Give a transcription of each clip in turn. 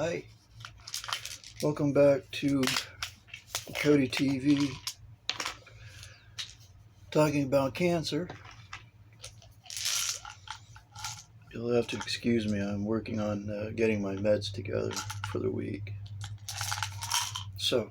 Hi, welcome back to codytv, talking about cancer. You'll have to excuse me, I'm working on getting my meds together for the week. So,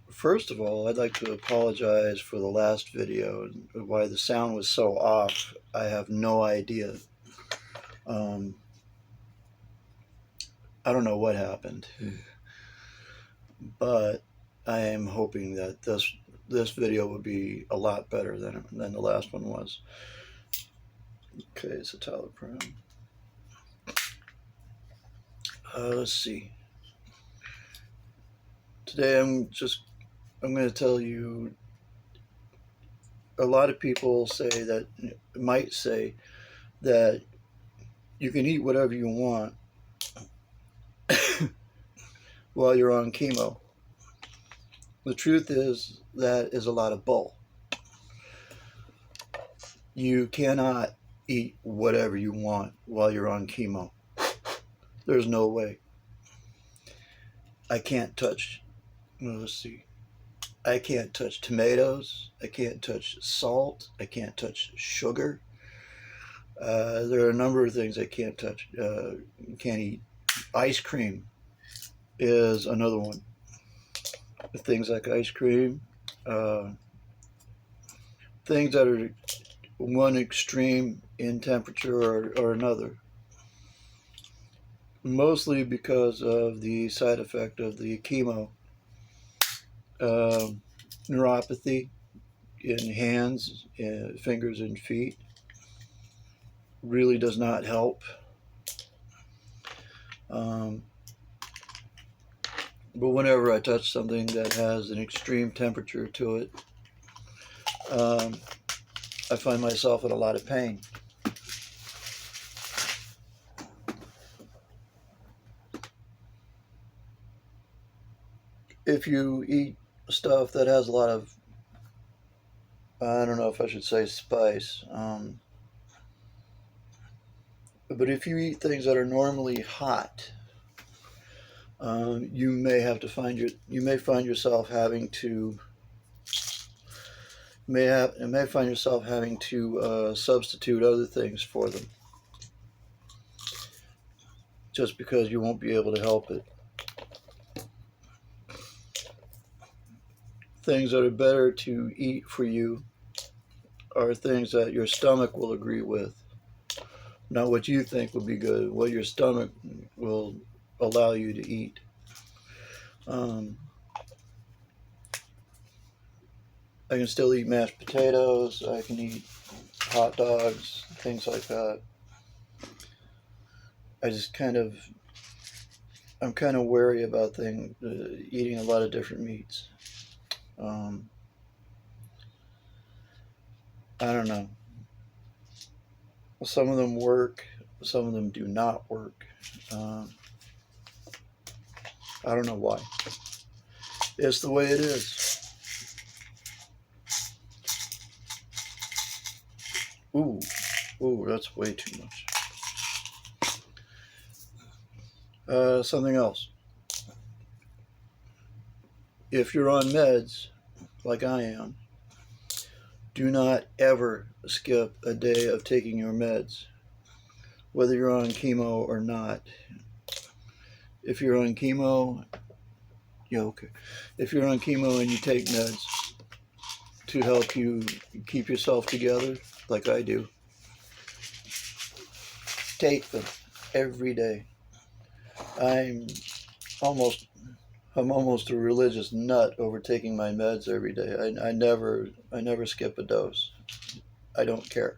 first of all, I'd like to apologize for the last video and why the sound was so off. I have no idea. I don't know what happened, but I am hoping that this video will be a lot better than the last one was. Okay, it's a Tyler. Let's see. Today I'm going to tell you. A lot of people might say that you can eat whatever you want while you're on chemo. The truth is that is a lot of bull. You cannot eat whatever you want while you're on chemo. There's no way. I can't touch, let's see. I can't touch tomatoes. I can't touch salt. I can't touch sugar. There are a number of things I can't touch. Can't eat. Ice cream is another one. Things like ice cream, things that are one extreme in temperature or another. Mostly because of the side effect of the chemo. Neuropathy in hands, fingers, and feet really does not help. But whenever I touch something that has an extreme temperature to it, I find myself in a lot of pain. If you eat stuff that has a lot of, I don't know if I should say spice, but if you eat things that are normally hot, you may find yourself having to substitute other things for them, just because you won't be able to help it. Things that are better to eat for you are things that your stomach will agree with, not what you think would be good, what your stomach will allow you to eat. I can still eat mashed potatoes. I can eat hot dogs, things like that. I'm kind of wary about eating a lot of different meats. I don't know. Some of them work, some of them do not work. I don't know why. It's the way it is. Ooh, that's way too much. Something else. If you're on meds, like I am, do not ever skip a day of taking your meds, whether you're on chemo or not. If you're on chemo, If you're on chemo and you take meds to help you keep yourself together, like I do, take them every day. I'm almost a religious nut over taking my meds every day. I never skip a dose. I don't care.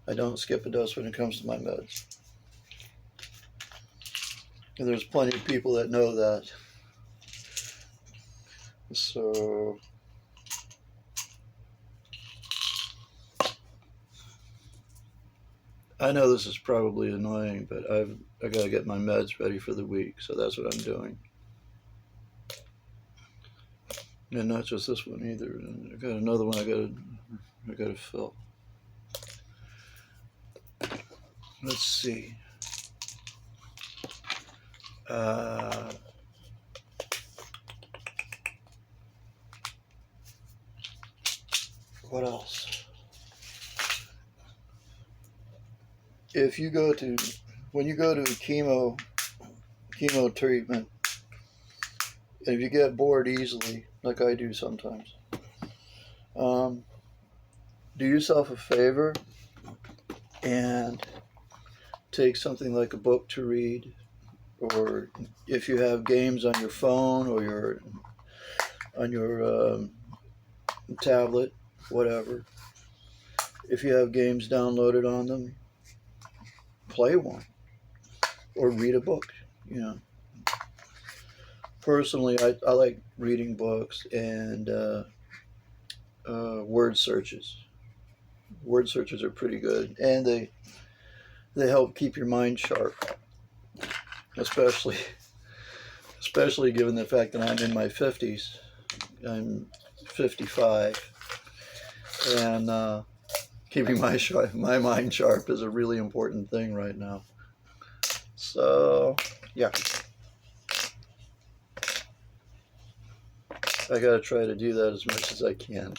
I don't skip a dose when it comes to my meds. And there's plenty of people that know that. So I know this is probably annoying, but I got to get my meds ready for the week, so that's what I'm doing. And not just this one either. I got another one I got to fill. Let's see. Uh, what else? If you go to, when you go to chemo treatment, if you get bored easily, like I do sometimes, do yourself a favor and take something like a book to read, or if you have games on your phone or on your tablet, whatever. If you have games downloaded on them, play one or read a book. You know, personally, I like reading books and word searches. Word searches are pretty good, and they help keep your mind sharp, especially given the fact that I'm in my 50s. I'm 55, and keeping my mind sharp is a really important thing right now. So, yeah, I gotta try to do that as much as I can.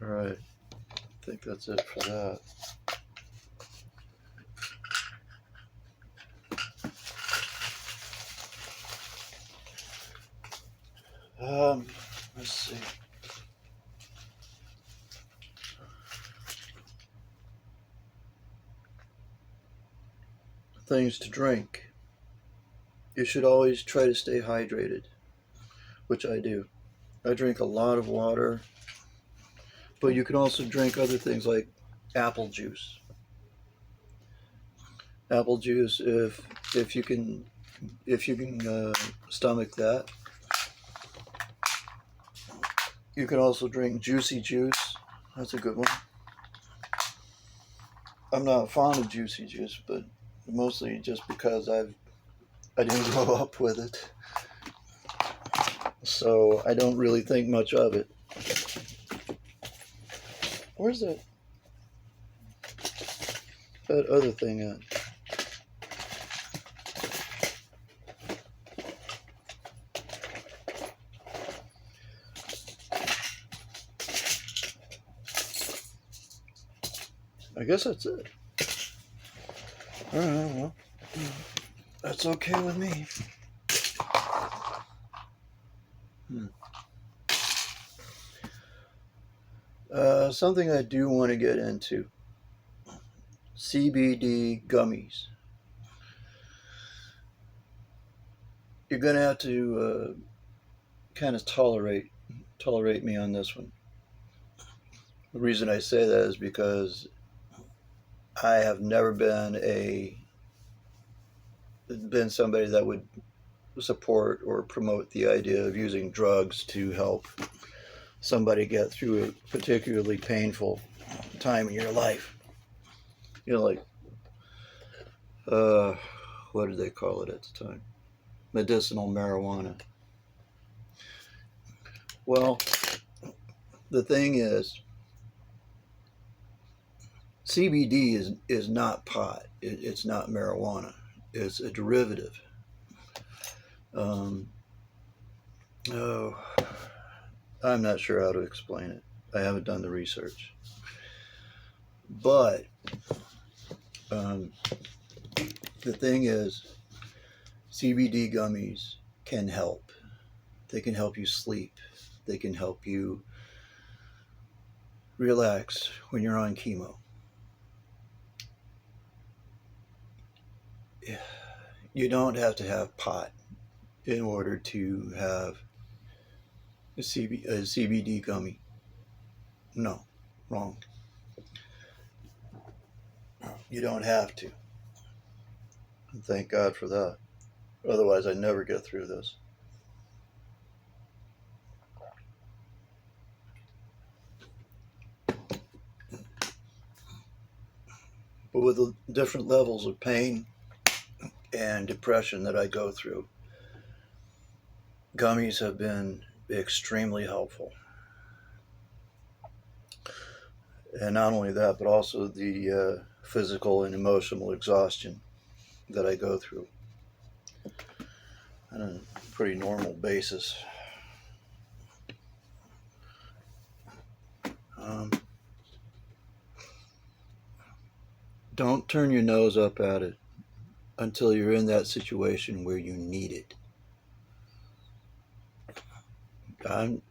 All right, I think that's it for that. Let's see. Things to drink. You should always try to stay hydrated, which I do. I drink a lot of water, but you can also drink other things like apple juice. Apple juice, if you can stomach that. You can also drink juicy juice. That's a good one. I'm not fond of juicy juice, but mostly just because I didn't grow up with it, so I don't really think much of it. Where's that other thing at? I guess that's it. All right, well, that's okay with me. Something I do want to get into: CBD gummies. You're gonna have to kind of tolerate me on this one. The reason I say that is because I have never been somebody that would support or promote the idea of using drugs to help somebody get through a particularly painful time in your life. You know, like what did they call it at the time? Medicinal marijuana. Well, the thing is, CBD is not pot. It's not marijuana. It's a derivative. Oh, I'm not sure how to explain it. I haven't done the research. But the thing is, CBD gummies can help. They can help you sleep. They can help you relax when you're on chemo. You don't have to have pot in order to have a CBD gummy. No, wrong. You don't have to. And thank God for that. Otherwise, I'd never get through this. But with the different levels of pain and depression that I go through, gummies have been extremely helpful. And not only that, but also the physical and emotional exhaustion that I go through on a pretty normal basis. Um, don't turn your nose up at it until you're in that situation where you need it. I'm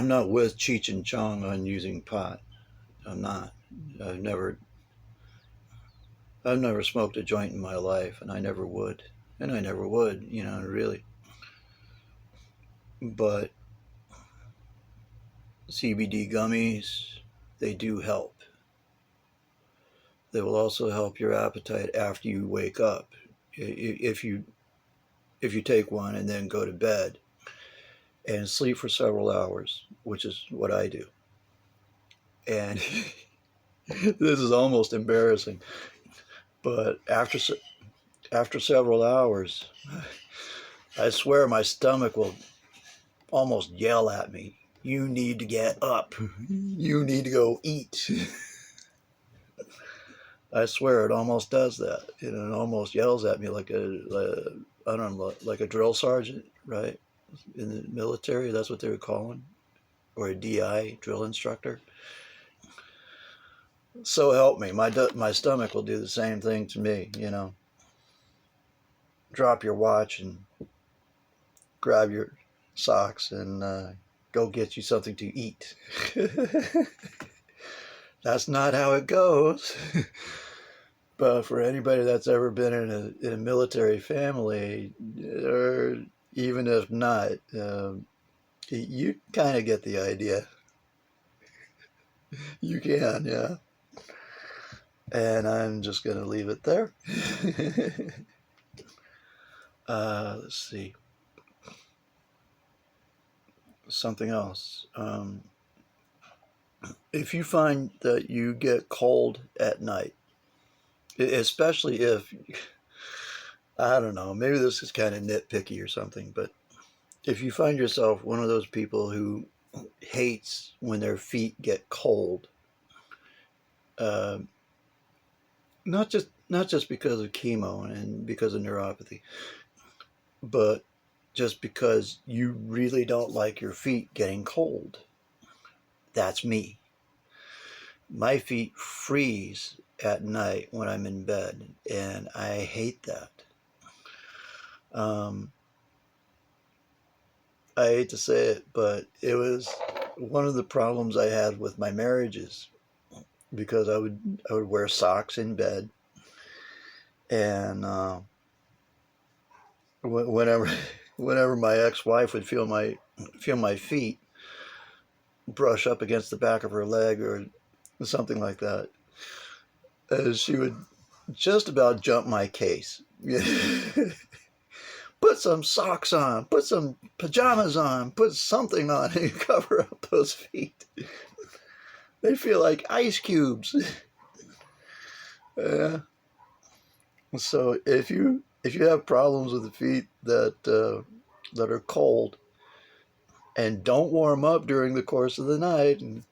not with Cheech and Chong on using pot. I'm not. I've never I've never smoked a joint in my life, and I never would. And I never would, really. But CBD gummies, they do help. They will also help your appetite after you wake up. If you take one and then go to bed and sleep for several hours, which is what I do. And this is almost embarrassing, but after several hours, I swear my stomach will almost yell at me, "You need to get up. You need to go eat." I swear it almost does that. It almost yells at me like I don't know, like a drill sergeant, right? In the military, that's what they would call him, or a DI, drill instructor. So help me, my stomach will do the same thing to me. Drop your watch and grab your socks and go get you something to eat. That's not how it goes. But for anybody that's ever been in a military family, or even if not, you kind of get the idea. You can, yeah. And I'm just going to leave it there. Let's see. Something else. If you find that you get cold at night, especially if, I don't know, maybe this is kind of nitpicky or something, but if you find yourself one of those people who hates when their feet get cold, not just because of chemo and because of neuropathy, but just because you really don't like your feet getting cold. That's me. My feet freeze at night when I'm in bed, and I hate that. I hate to say it, but it was one of the problems I had with my marriages, because I would wear socks in bed, and whenever my ex-wife would feel my feet brush up against the back of her leg or something like that, she would just about jump my case. Put some socks on, put some pajamas on, put something on and cover up those feet. They feel like ice cubes. So if you have problems with the feet that are cold and don't warm up during the course of the night, and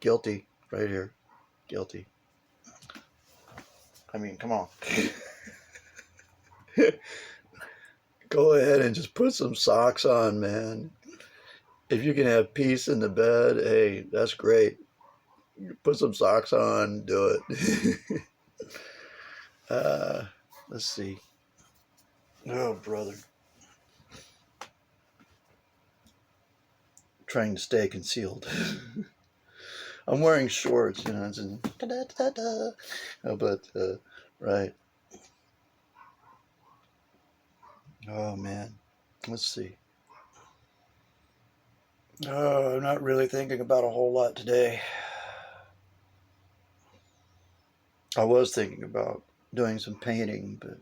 guilty right here, guilty. I mean, come on. Go ahead and just put some socks on, man. If you can have peace in the bed, hey, that's great. Put some socks on, do it. Let's see. Oh, brother. Trying to stay concealed. I'm wearing shorts, it's in, but right. Oh man, let's see. Oh, I'm not really thinking about a whole lot today. I was thinking about doing some painting, but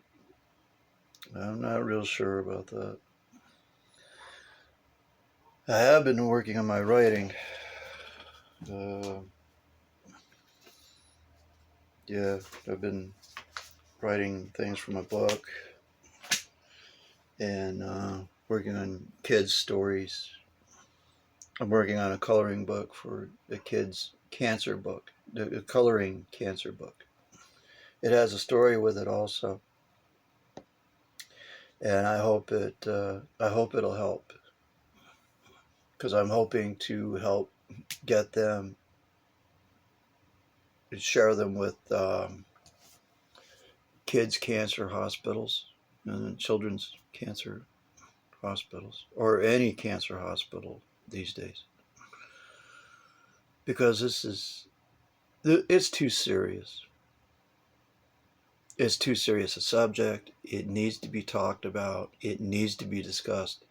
I'm not real sure about that. I have been working on my writing. Yeah, I've been writing things for my book and working on kids' stories. I'm working on a coloring book for a kid's cancer book, a coloring cancer book. It has a story with it also. and I hope it'll help, because I'm hoping to help get them, share them with kids' cancer hospitals and children's cancer hospitals, or any cancer hospital these days, because it's too serious. It's too serious a subject. It needs to be talked about. It needs to be discussed.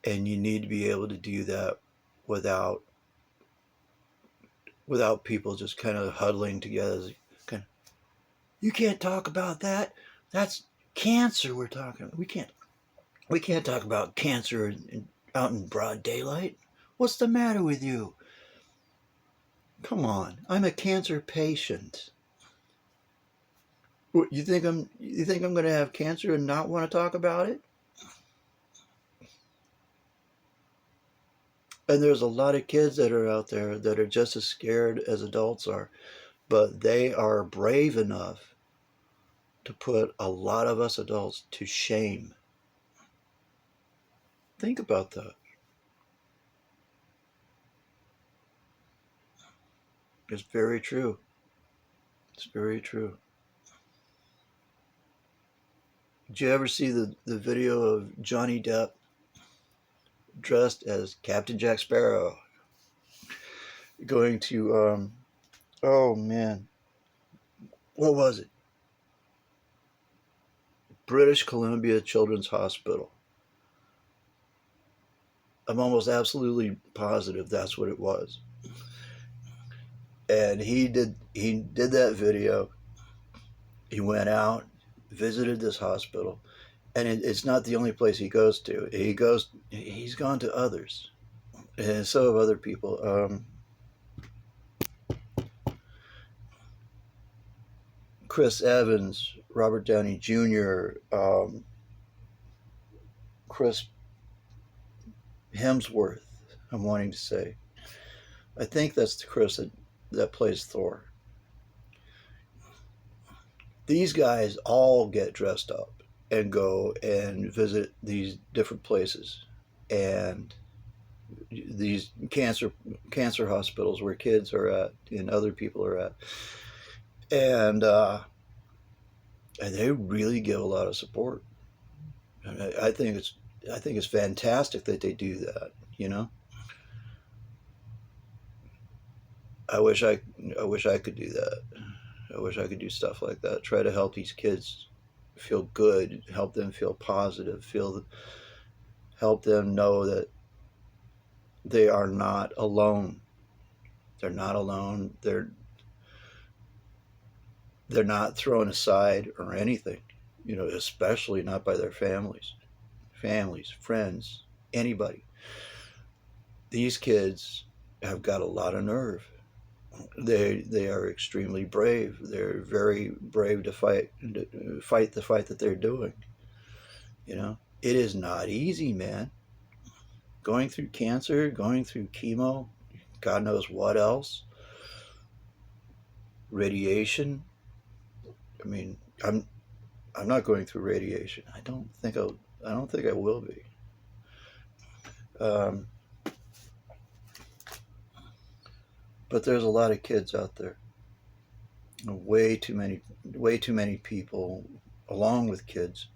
And you need to be able to do that without people just kind of huddling together. Kind of, you can't talk about that. That's cancer we're talking about. We can't talk about cancer out in broad daylight. What's the matter with you? Come on, I'm a cancer patient. You think I'm going to have cancer and not want to talk about it? And there's a lot of kids that are out there that are just as scared as adults are, but they are brave enough to put a lot of us adults to shame. Think about that. It's very true. It's very true. Did you ever see the video of Johnny Depp dressed as Captain Jack Sparrow going to, oh man, what was it? British Columbia Children's Hospital. I'm almost absolutely positive that's what it was. And he did that video. He went out, visited this hospital, and it's not the only place he goes to. He's gone to others, and so have other people. Chris Evans, Robert Downey Jr., Chris Hemsworth, I'm wanting to say. I think that's the Chris that plays Thor. These guys all get dressed up and go and visit these different places and these cancer hospitals where kids are at and other people are at, and they really give a lot of support. I think it's fantastic that they do that. You know, I wish I could do that. I wish I could do stuff like that. Try to help these kids feel good, help them feel positive, help them know that they are not alone. They're not alone. They're not thrown aside or anything, you know, especially not by their families, friends, anybody. These kids have got a lot of nerve. They are extremely brave. They're very brave to fight the fight that they're doing. You know, it is not easy, man. Going through cancer, going through chemo, God knows what else, radiation. I mean, I'm not going through radiation. I don't think I will be. But there's a lot of kids out there. Way too many people, along with kids,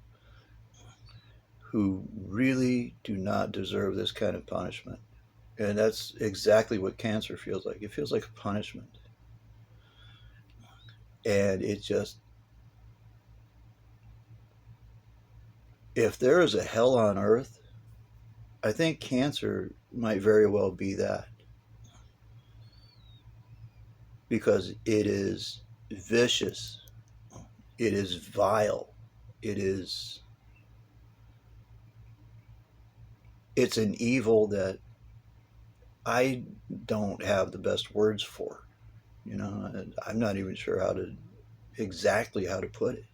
who really do not deserve this kind of punishment. And that's exactly what cancer feels like. It feels like a punishment. And it just, if there is a hell on earth, I think cancer might very well be that. Because it is vicious. It is vile. It's an evil that I don't have the best words for. You know, I'm not even sure exactly how to put it.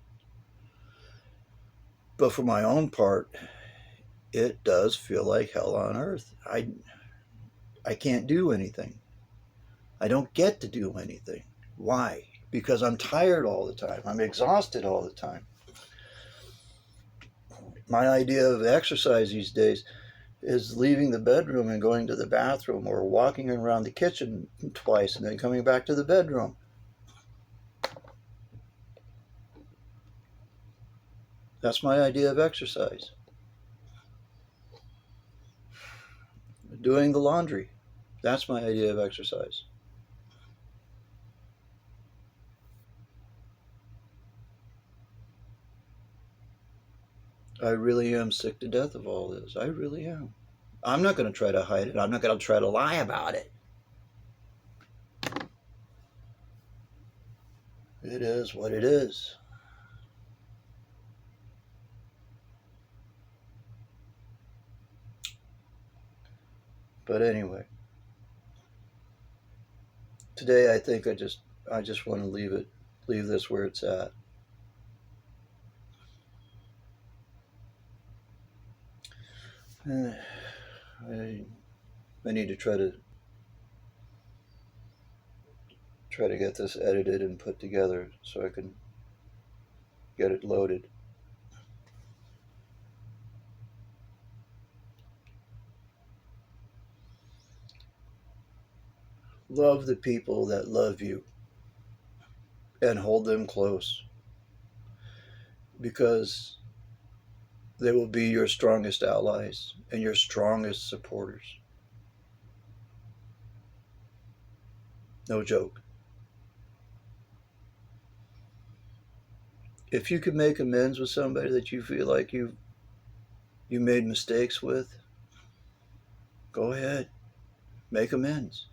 But for my own part, it does feel like hell on earth. I can't do anything. I don't get to do anything. Why? Because I'm tired all the time. I'm exhausted all the time. My idea of exercise these days is leaving the bedroom and going to the bathroom, or walking around the kitchen twice and then coming back to the bedroom. That's my idea of exercise. Doing the laundry. That's my idea of exercise. I really am sick to death of all this. I really am. I'm not going to try to hide it. I'm not going to try to lie about it. It is what it is. But anyway, today I think I just want to leave this where it's at. I need to try to get this edited and put together so I can get it loaded. Love the people that love you and hold them close, because they will be your strongest allies and your strongest supporters. No joke. If you could make amends with somebody that you feel like you made mistakes with, go ahead. Make amends.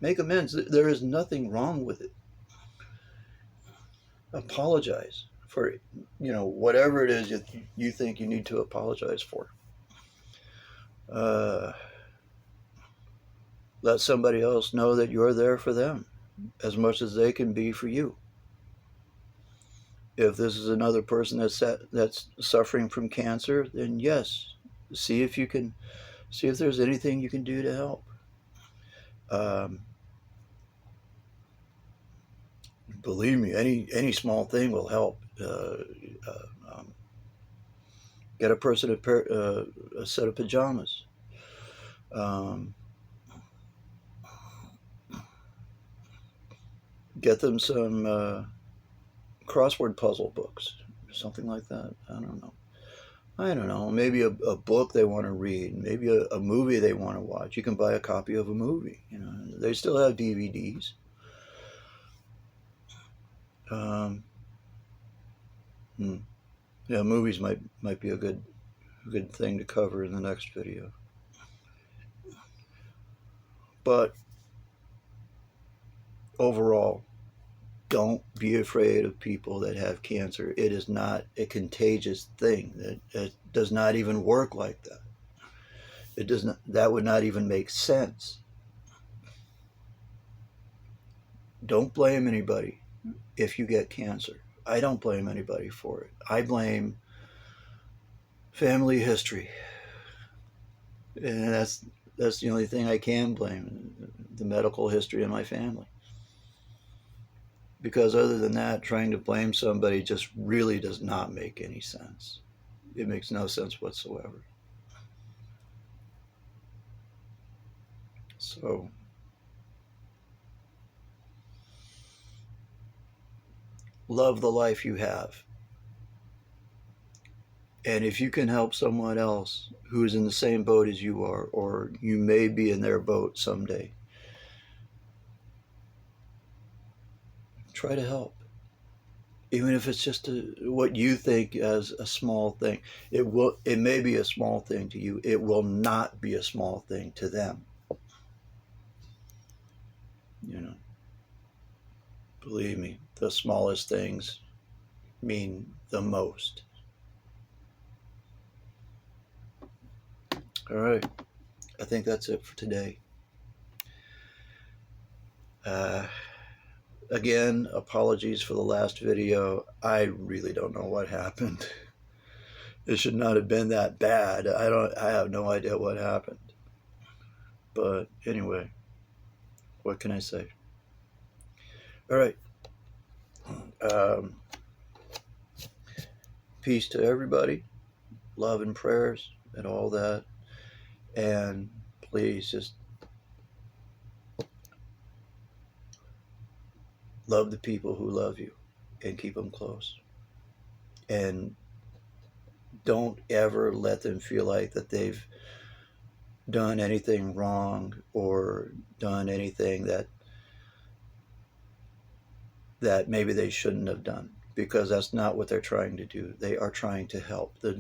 Make amends. There is nothing wrong with it. Apologize for, whatever it is you think you need to apologize for. Let somebody else know that you're there for them as much as they can be for you. If this is another person that's suffering from cancer, then yes, see if there's anything you can do to help. Believe me, any small thing will help. Get a person a set of pajamas. Get them some crossword puzzle books, something like that. I don't know. Maybe a book they want to read. Maybe a movie they want to watch. You can buy a copy of a movie. They still have DVDs. Yeah, movies might be a good thing to cover in the next video. But overall, don't be afraid of people that have cancer. It is not a contagious thing. It does not even work like that. It does not. That would not even make sense. Don't blame anybody if you get cancer. I don't blame anybody for it. I blame family history, and that's the only thing I can blame: the medical history of my family. Because other than that, trying to blame somebody just really does not make any sense. It makes no sense whatsoever. So, love the life you have. And if you can help someone else who's in the same boat as you are, or you may be in their boat someday, try to help. Even if it's just what you think as a small thing. It may be a small thing to you. It will not be a small thing to them. Believe me, the smallest things mean the most. All right. I think that's it for today. Again, apologies for the last video. I really don't know what happened. It should not have been that bad. I have no idea what happened. But anyway, what can I say? All right. Peace to everybody. love and prayers and all that. And please just love the people who love you and keep them close. And don't ever let them feel like that they've done anything wrong or done anything that maybe they shouldn't have done, because that's not what they're trying to do. They are trying to help. They're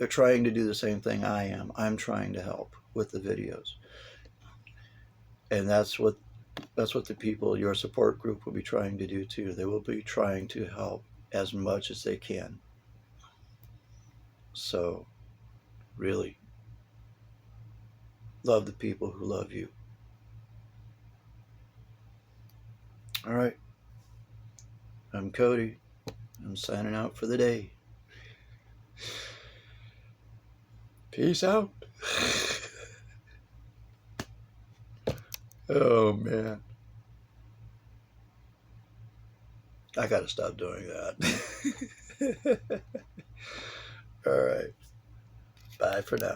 trying to do the same thing I am. I'm trying to help with the videos. And that's what the people, your support group, will be trying to do too. They will be trying to help as much as they can. So really, love the people who love you. All right. I'm Cody. I'm signing out for the day. Peace out. Oh, man. I gotta stop doing that. All right. Bye for now.